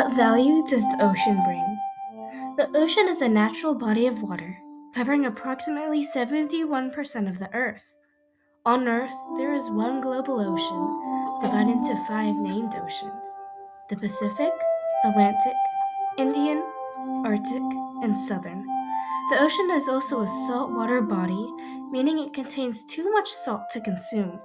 What value does the ocean bring? The ocean is a natural body of water, covering approximately 71% of the Earth. On Earth, there is one global ocean, divided into 5 named oceans: the Pacific, Atlantic, Indian, Arctic, and Southern. The ocean is also a saltwater body, meaning it contains too much salt to consume.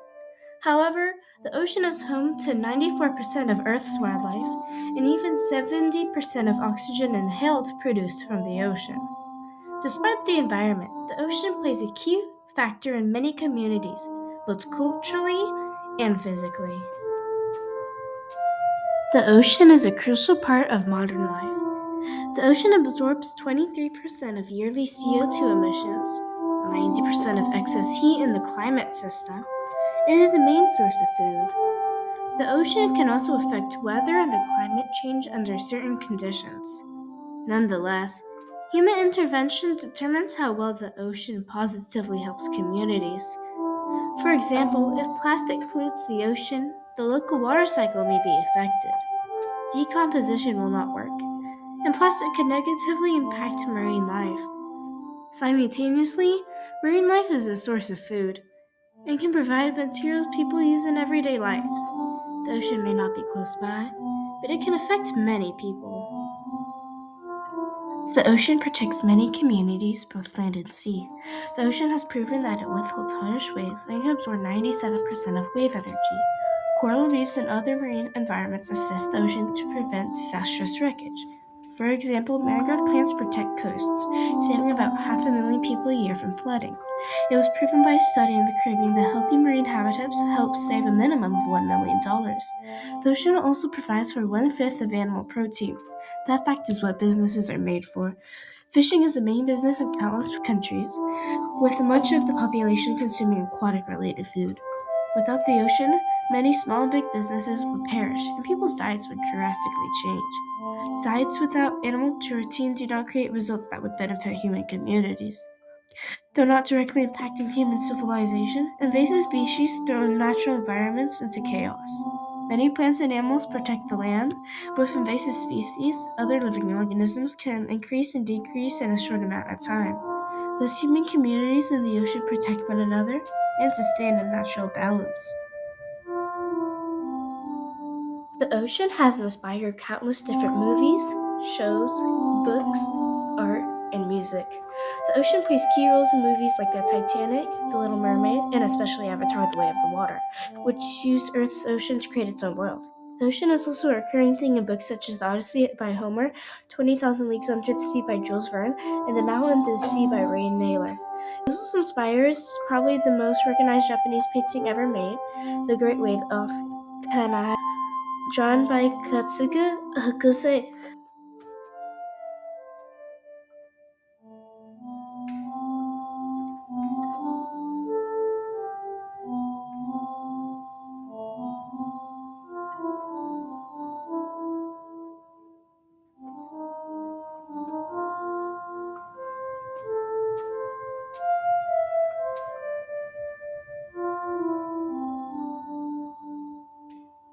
However, the ocean is home to 94% of Earth's wildlife and even 70% of oxygen inhaled produced from the ocean. Despite the environment, the ocean plays a key factor in many communities, both culturally and physically. The ocean is a crucial part of modern life. The ocean absorbs 23% of yearly CO2 emissions, 90% of excess heat in the climate system. It is a main source of food. The ocean can also affect weather and the climate change under certain conditions. Nonetheless, human intervention determines how well the ocean positively helps communities. For example, if plastic pollutes the ocean, the local water cycle may be affected. Decomposition will not work, and plastic can negatively impact marine life. Simultaneously, marine life is a source of food and can provide materials people use in everyday life. The ocean may not be close by, but it can affect many people. The ocean protects many communities, both land and sea. The ocean has proven that it withholds harsh waves and can absorb 97% of wave energy. Coral reefs and other marine environments assist the ocean to prevent disastrous wreckage. For example, mangrove plants protect coasts, saving about 500,000 people a year from flooding. It was proven by a study in the Caribbean that healthy marine habitats help save a minimum of $1 million. The ocean also provides for 1/5 of animal protein. That fact is what businesses are made for. Fishing is the main business in countless countries, with much of the population consuming aquatic-related food. Without the ocean, many small and big businesses would perish, and people's diets would drastically change. Diets without animal protein do not create results that would benefit human communities. Though not directly impacting human civilization, invasive species throw natural environments into chaos. Many plants and animals protect the land. With invasive species, other living organisms can increase and decrease in a short amount of time. Thus, human communities in the ocean protect one another and sustain a natural balance. The ocean has inspired countless different movies, shows, books, art, and music. The ocean plays key roles in movies like The Titanic, The Little Mermaid, and especially Avatar: The Way of the Water, which used Earth's ocean to create its own world. The ocean is also a recurring thing in books such as The Odyssey by Homer, 20,000 Leagues Under the Sea by Jules Verne, and The Mountain and the Sea by Ray Naylor. This also inspires probably the most recognized Japanese painting ever made, The Great Wave of Kanai, drawn by Katsuga Hakusei.